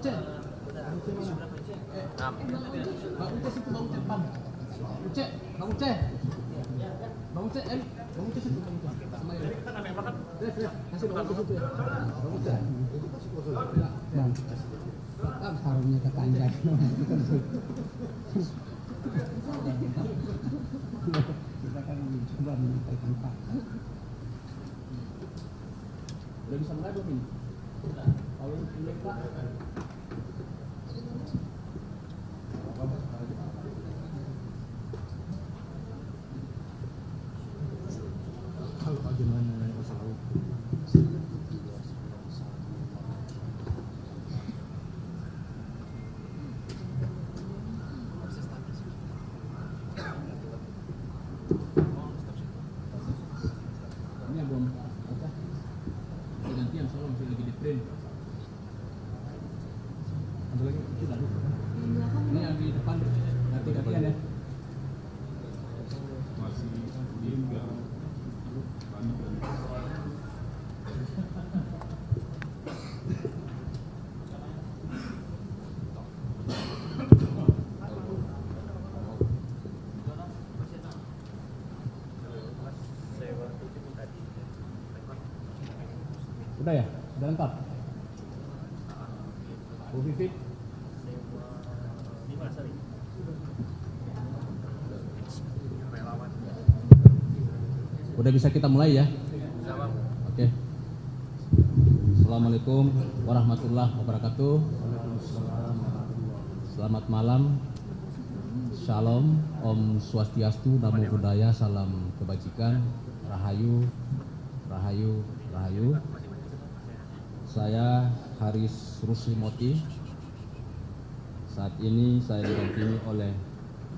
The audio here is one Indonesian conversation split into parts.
Uce. Bang Uce situ, Bang Uce depan. Uce, Bang Uce. Bang Uce, Bang Uce situ, Bang Uce. Sama ya. Kasih Bang Uce situ ya. Bang Uce. Bang, harumnya ketanjak. Kita kan mencoba menyampaikan fakta. Udah bisa mulai belum ini? Kalau ini Pak. Kalau bagaimana masalah hukum? Ini yang belum apa? Gantian soalnya masih lagi di print. Ada lagi? Tidak. Ini yang di depan ganti-gantian ya. Masih tinggal banyak dari Udah ya? Udah lengkap? Bu Vivi? Udah bisa kita mulai ya? Oke. Assalamualaikum warahmatullahi wabarakatuh. Selamat malam. Shalom, Om Swastiastu, Namo Buddhaya, salam kebajikan, Rahayu, Rahayu, Rahayu. Saya Haris Ruslimoti. Saat ini saya didampingi oleh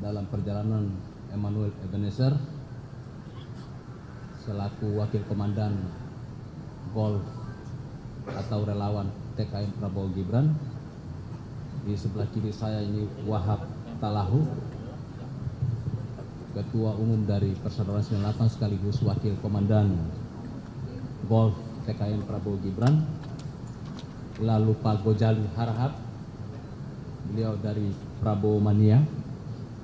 dalam perjalanan Emmanuel Ebenezer selaku Wakil Komandan Golf atau relawan TKN Prabowo Gibran. Di sebelah kiri saya ini Wahab Talahu, Ketua Umum dari Persaudaraan 98 sekaligus Wakil Komandan Golf TKN Prabowo Gibran. Lalu Pak Gojali Harahap, beliau dari Prabowo Mania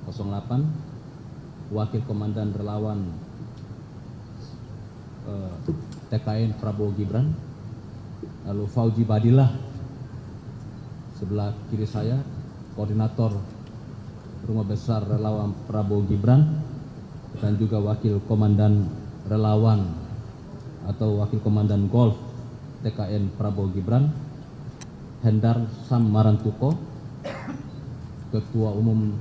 08, Wakil Komandan Relawan TKN Prabowo Gibran. Lalu Fauji Badillah sebelah kiri saya, Koordinator Rumah Besar Relawan Prabowo Gibran, dan juga Wakil Komandan Relawan atau Wakil Komandan Golf TKN Prabowo Gibran, Hendar Sam Marantuko, Ketua Umum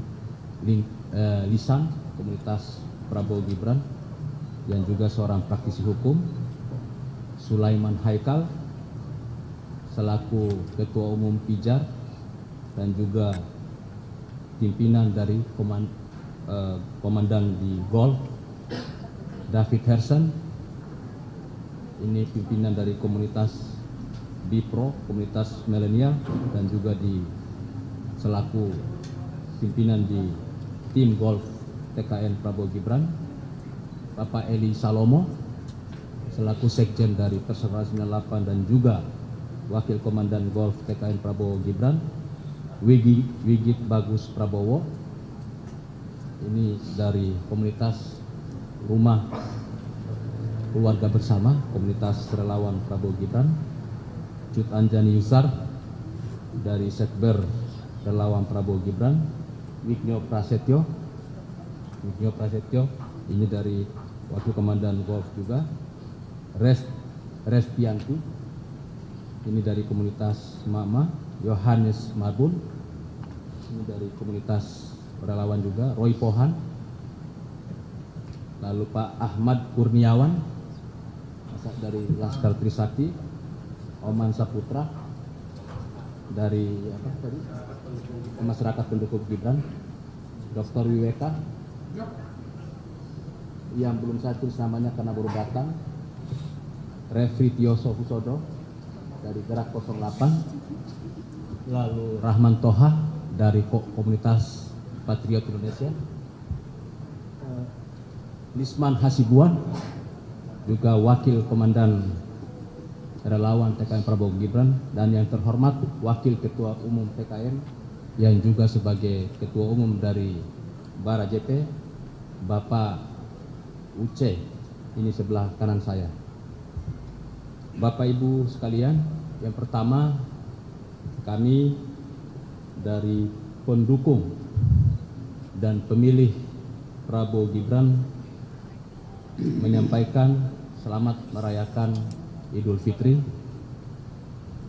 Lisan Komunitas Prabowo Gibran, yang juga seorang praktisi hukum, Sulaiman Haikal selaku Ketua Umum Pijar, dan juga pimpinan dari komandan di Golf, David Hersen, ini pimpinan dari komunitas Bipro, komunitas milenial, dan juga di selaku pimpinan di tim Golf TKN Prabowo Gibran, Bapak Eli Salomo selaku sekjen dari Persaudaraan 98 dan juga Wakil Komandan Golf TKN Prabowo Gibran, Wigit Bagus Prabowo, ini dari komunitas Rumah Keluarga Bersama, komunitas relawan Prabowo Gibran, Cut Anjani Yusar dari Sekber Relawan Prabowo Gibran, Wigno Prasetyo ini dari Wakil Komandan Golf juga, Restianti ini dari komunitas Mama, Yohanes Marbun ini dari komunitas relawan juga, Roy Pohan, lalu Pak Ahmad Kurniawan dari Laskar Trisakti, Oman Saputra dari masyarakat pendukung Gibran, Dr. Wiweka yang belum saya tulis namanya karena baru datang, Refri Tioso Husodo dari Gerak 08, lalu Rahman Toha dari komunitas Patriot Indonesia, Lisman Hasibuan juga Wakil Komandan relawan TKN Prabowo Gibran, dan yang terhormat Wakil Ketua Umum TKN yang juga sebagai Ketua Umum dari Bara JP, Bapak Uce, ini sebelah kanan saya. Bapak Ibu sekalian, yang pertama kami dari pendukung dan pemilih Prabowo Gibran menyampaikan selamat merayakan Idul Fitri,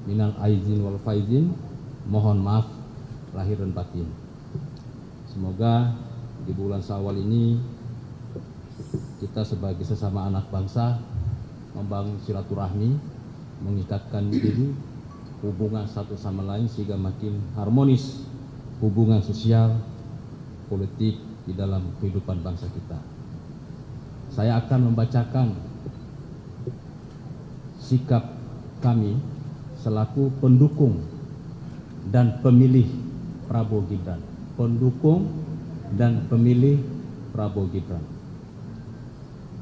minal aizin wal faizin, mohon maaf lahir dan batin. Semoga di bulan Syawal ini kita sebagai sesama anak bangsa membangun silaturahmi, mengikatkan diri, hubungan satu sama lain sehingga makin harmonis hubungan sosial, politik di dalam kehidupan bangsa kita. Saya akan membacakan sikap kami selaku pendukung dan pemilih Prabowo Gibran. Pendukung dan pemilih Prabowo Gibran.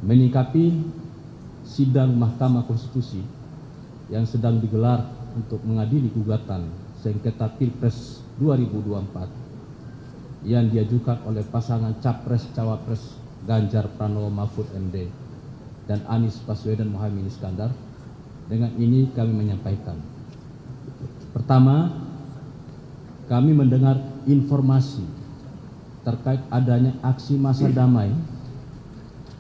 Menyikapi sidang Mahkamah Konstitusi yang sedang digelar untuk mengadili gugatan sengketa Pilpres 2024 yang diajukan oleh pasangan Capres-Cawapres Ganjar Pranowo Mahfud MD dan Anies Baswedan Muhaimin Iskandar. Dengan ini kami menyampaikan. Pertama, kami mendengar informasi terkait adanya aksi massa damai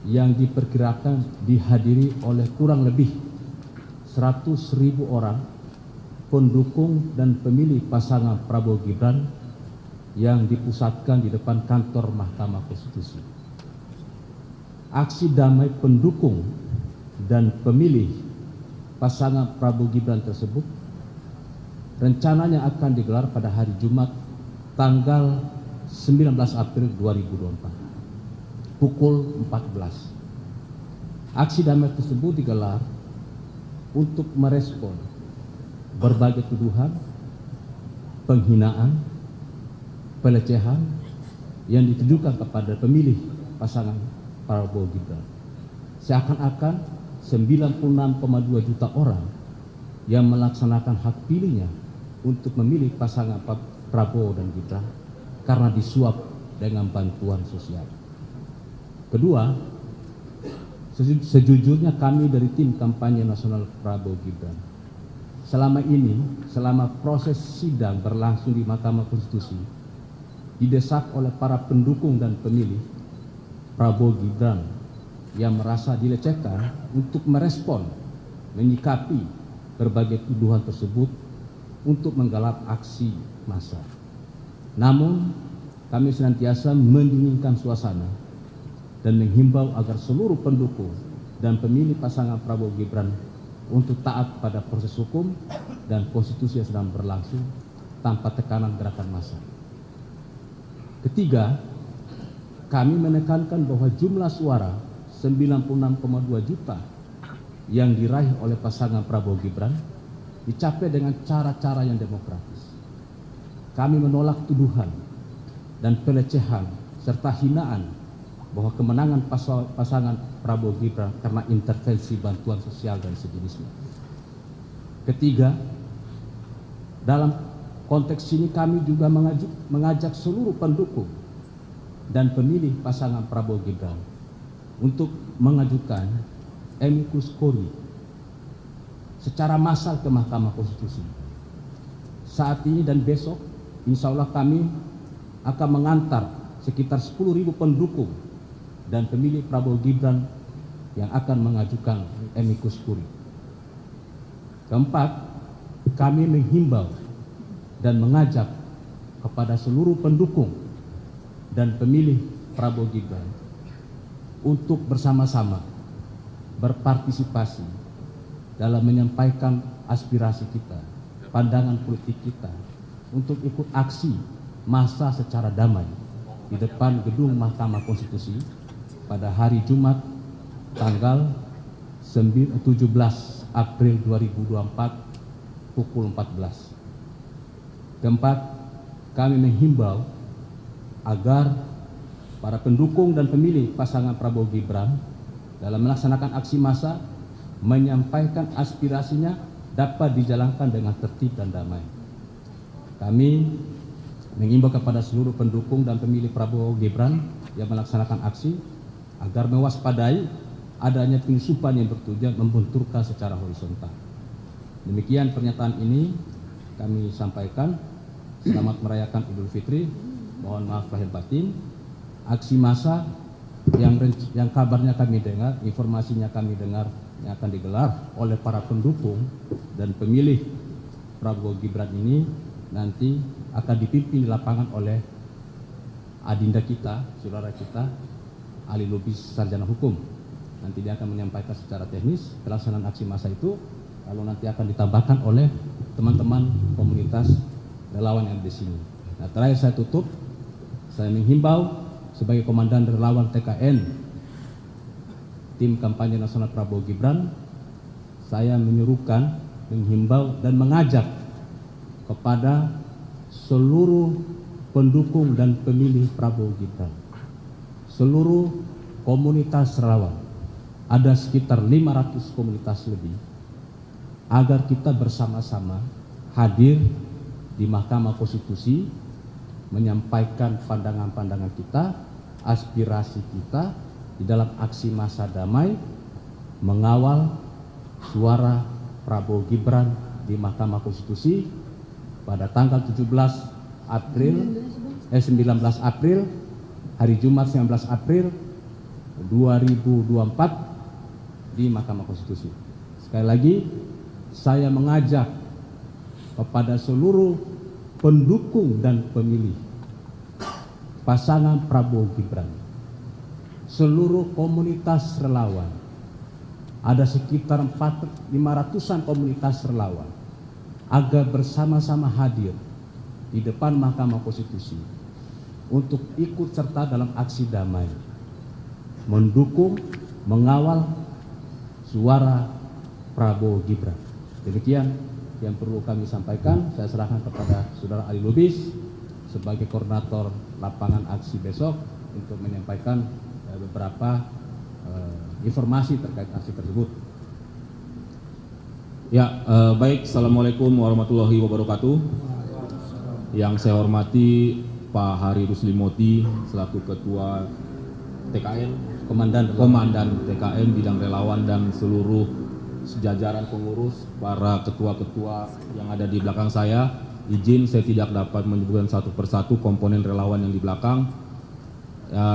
yang diperkirakan dihadiri oleh kurang lebih 100.000 orang pendukung dan pemilih pasangan Prabowo Gibran yang dipusatkan di depan kantor Mahkamah Konstitusi. Aksi damai pendukung dan pemilih pasangan Prabowo Gibran tersebut rencananya akan digelar pada hari Jumat tanggal 19 April 2024 pukul 14. Aksi damai tersebut digelar untuk merespon berbagai tuduhan, penghinaan, pelecehan yang ditujukan kepada pemilih pasangan Prabowo Gibran. Seakan-akan 96,2 juta orang yang melaksanakan hak pilihnya untuk memilih pasangan Prabowo dan Gibran karena disuap dengan bantuan sosial. Kedua, sejujurnya kami dari tim kampanye nasional Prabowo Gibran selama ini, selama proses sidang berlangsung di Mahkamah Konstitusi, didesak oleh para pendukung dan pemilih Prabowo Gibran yang merasa dilecehkan untuk merespon, menyikapi berbagai tuduhan tersebut untuk menggalak aksi massa. Namun, kami senantiasa mendinginkan suasana dan menghimbau agar seluruh pendukung dan pemilih pasangan Prabowo Gibran untuk taat pada proses hukum dan konstitusi yang sedang berlangsung tanpa tekanan gerakan massa. Ketiga, kami menekankan bahwa jumlah suara 96,2 juta yang diraih oleh pasangan Prabowo Gibran dicapai dengan cara-cara yang demokratis. Kami menolak tuduhan dan pelecehan serta hinaan bahwa kemenangan pasangan Prabowo Gibran karena intervensi bantuan sosial dan sejenisnya. Ketiga, dalam konteks ini kami juga mengajak seluruh pendukung dan pemilih pasangan Prabowo Gibran untuk mengajukan amicus curiae secara massal ke Mahkamah Konstitusi. Saat ini dan besok, insya Allah kami akan mengantar sekitar 10.000 pendukung dan pemilih Prabowo Gibran yang akan mengajukan amicus curiae. Keempat, kami menghimbau dan mengajak kepada seluruh pendukung dan pemilih Prabowo Gibran untuk bersama-sama berpartisipasi dalam menyampaikan aspirasi kita, pandangan politik kita, untuk ikut aksi massa secara damai di depan gedung Mahkamah Konstitusi pada hari Jumat tanggal 17 April 2024 pukul 14. Keempat, kami menghimbau agar para pendukung dan pemilih pasangan Prabowo Gibran dalam melaksanakan aksi massa menyampaikan aspirasinya dapat dijalankan dengan tertib dan damai. Kami mengimbau kepada seluruh pendukung dan pemilih Prabowo Gibran yang melaksanakan aksi agar mewaspadai adanya penyusupan yang bertujuan membenturkan secara horizontal. Demikian pernyataan ini kami sampaikan. Selamat merayakan Idul Fitri. Mohon maaf lahir batin. Aksi massa yang kabarnya kami dengar, informasinya kami dengar yang akan digelar oleh para pendukung dan pemilih Prabowo Gibran ini nanti akan dipimpin di lapangan oleh adinda kita, saudara kita, ahli lobis sarjana hukum. Nanti dia akan menyampaikan secara teknis pelaksanaan aksi massa itu, lalu nanti akan ditambahkan oleh teman-teman komunitas relawan yang ada di sini. Nah, terakhir saya tutup, saya menghimbau sebagai komandan relawan TKN tim kampanye nasional Prabowo Gibran, saya menyerukan, menghimbau dan mengajak kepada seluruh pendukung dan pemilih Prabowo Gibran, seluruh komunitas relawan, ada sekitar 500 komunitas lebih, agar kita bersama-sama hadir di Mahkamah Konstitusi, menyampaikan pandangan-pandangan kita, aspirasi kita di dalam aksi massa damai, mengawal suara Prabowo Gibran di Mahkamah Konstitusi pada tanggal 19 April, hari Jumat 19 April 2024 di Mahkamah Konstitusi. Sekali lagi, saya mengajak kepada seluruh pendukung dan pemilih pasangan Prabowo Gibran, seluruh komunitas relawan, ada sekitar 500-an komunitas relawan, agar bersama-sama hadir di depan Mahkamah Konstitusi untuk ikut serta dalam aksi damai, mendukung, mengawal suara Prabowo Gibran. Demikian yang perlu kami sampaikan. Saya serahkan kepada saudara ahli lobis sebagai koordinator lapangan aksi besok untuk menyampaikan beberapa informasi terkait aksi tersebut. Ya, baik. Assalamualaikum warahmatullahi wabarakatuh. Yang saya hormati Pak Hari Ruslimoti selaku Ketua TKN, Komandan TKN bidang relawan dan seluruh sejajaran pengurus, para ketua-ketua yang ada di belakang saya. Izin saya tidak dapat menyebutkan satu persatu komponen relawan yang di belakang.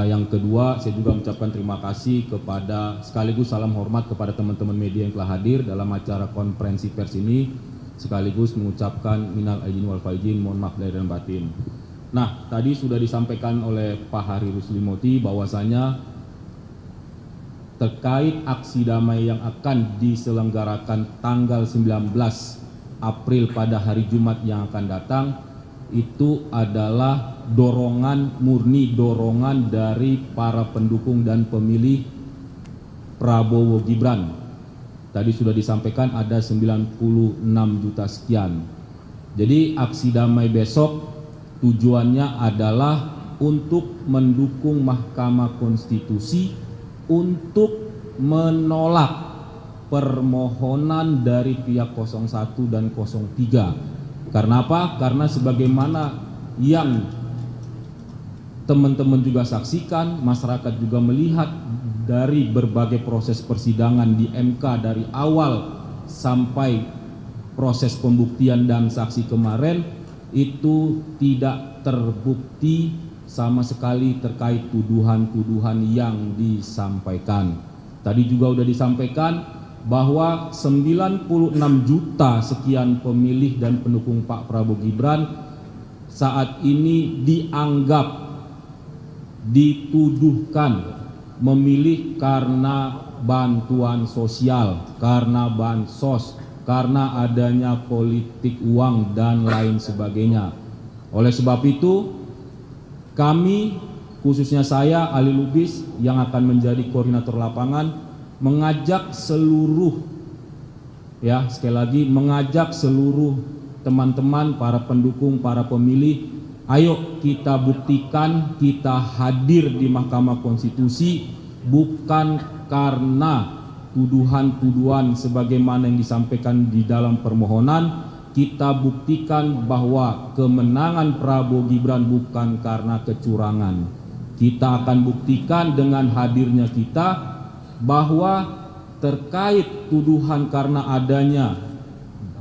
Yang kedua, saya juga mengucapkan terima kasih kepada, sekaligus salam hormat kepada teman-teman media yang telah hadir dalam acara konferensi pers ini, sekaligus mengucapkan minal aidin wal faizin, mohon maaf lahir dan batin. Nah, tadi sudah disampaikan oleh Pak Hari Ruslimoti bahwasanya terkait aksi damai yang akan diselenggarakan tanggal 19 April pada hari Jumat yang akan datang, itu adalah murni dorongan dari para pendukung dan pemilih Prabowo Gibran. Tadi sudah disampaikan ada 96 juta sekian. Jadi aksi damai besok tujuannya adalah untuk mendukung Mahkamah Konstitusi untuk menolak permohonan dari pihak 01 dan 03. Karena apa? Karena sebagaimana yang teman-teman juga saksikan, masyarakat juga melihat dari berbagai proses persidangan di MK dari awal sampai proses pembuktian dan saksi kemarin, itu tidak terbukti sama sekali terkait tuduhan-tuduhan yang disampaikan. Tadi juga sudah disampaikan bahwa 96 juta sekian pemilih dan pendukung Pak Prabowo Gibran saat ini dianggap, dituduhkan memilih karena bantuan sosial, karena bansos, karena adanya politik uang dan lain sebagainya. Oleh sebab itu, kami, khususnya saya, ahli lobis yang akan menjadi koordinator lapangan, mengajak seluruh, ya sekali lagi, mengajak seluruh teman-teman, para pendukung, para pemilih, ayo kita buktikan kita hadir di Mahkamah Konstitusi bukan karena tuduhan-tuduhan sebagaimana yang disampaikan di dalam permohonan, kita buktikan bahwa kemenangan Prabowo Gibran bukan karena kecurangan. Kita akan buktikan dengan hadirnya kita bahwa terkait tuduhan karena adanya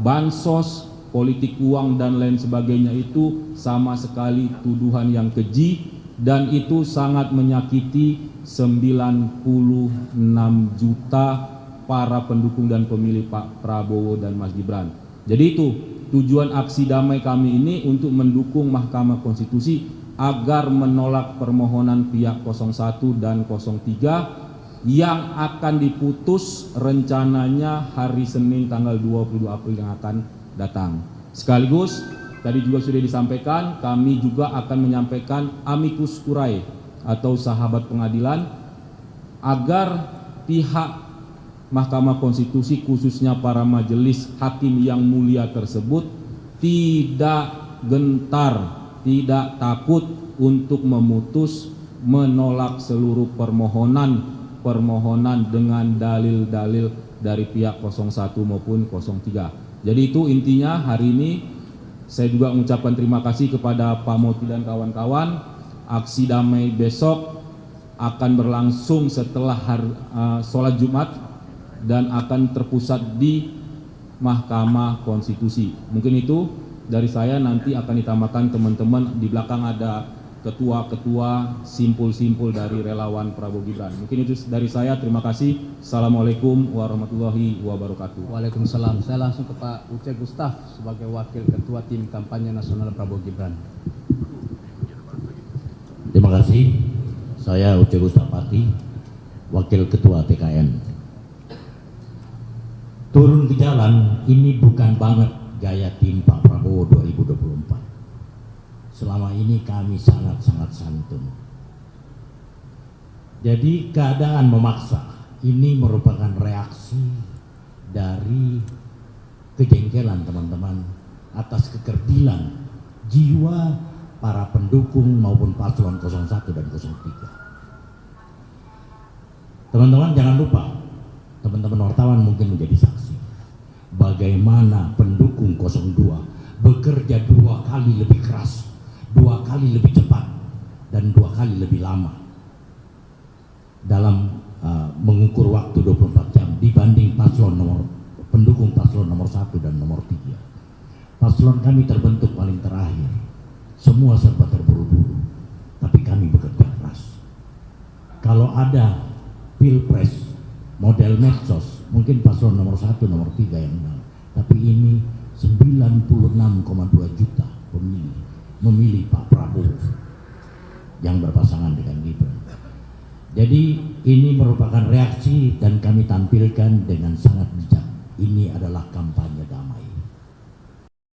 bansos, politik uang dan lain sebagainya itu sama sekali tuduhan yang keji, dan itu sangat menyakiti 96 juta para pendukung dan pemilih Pak Prabowo dan Mas Gibran. Jadi itu tujuan aksi damai kami ini, untuk mendukung Mahkamah Konstitusi agar menolak permohonan pihak 01 dan 03 yang akan diputus rencananya hari Senin tanggal 22 April yang akan datang. Sekaligus tadi juga sudah disampaikan, kami juga akan menyampaikan amicus curiae atau sahabat pengadilan agar pihak Mahkamah Konstitusi, khususnya para majelis hakim yang mulia tersebut, tidak gentar, tidak takut untuk memutus, menolak seluruh permohonan dengan dalil-dalil dari pihak 01 maupun 03. Jadi itu intinya. Hari ini saya juga mengucapkan terima kasih kepada Pak Moti dan kawan-kawan. Aksi damai besok akan berlangsung setelah sholat Jumat dan akan terpusat di Mahkamah Konstitusi. Mungkin itu dari saya, nanti akan ditambahkan teman-teman di belakang, ada ketua-ketua, simpul-simpul dari relawan Prabowo Gibran. Mungkin itu dari saya, terima kasih. Assalamualaikum warahmatullahi wabarakatuh. Waalaikumsalam. Saya langsung ke Pak Uce Gustaf sebagai Wakil Ketua Tim Kampanye Nasional Prabowo Gibran. Terima kasih. Saya Uce Gustaf Pati, Wakil Ketua TKN. Turun ke jalan ini bukan banget gaya tim Pak Prabowo 2024. Selama ini kami sangat-sangat santun. Jadi keadaan memaksa ini merupakan reaksi dari kejengkelan teman-teman atas kekerdilan jiwa para pendukung maupun paslon 01 dan 03. Teman-teman jangan lupa, teman-teman wartawan mungkin menjadi saksi bagaimana pendukung 02 bekerja 2 kali lebih keras, 2 kali lebih cepat, dan 2 kali lebih lama dalam mengukur waktu 24 jam dibanding pendukung paslon nomor 1 dan nomor 3. Paslon kami terbentuk paling terakhir, semua serba terburu-buru, tapi kami bekerja keras. Kalau ada pilpres model medsos, mungkin paslon nomor 1, nomor 3 yang menang, tapi ini 96,2 juta pemilih memilih Pak Prabowo yang berpasangan dengan Gibran. Jadi ini merupakan reaksi dan kami tampilkan dengan sangat bijak. Ini adalah kampanye.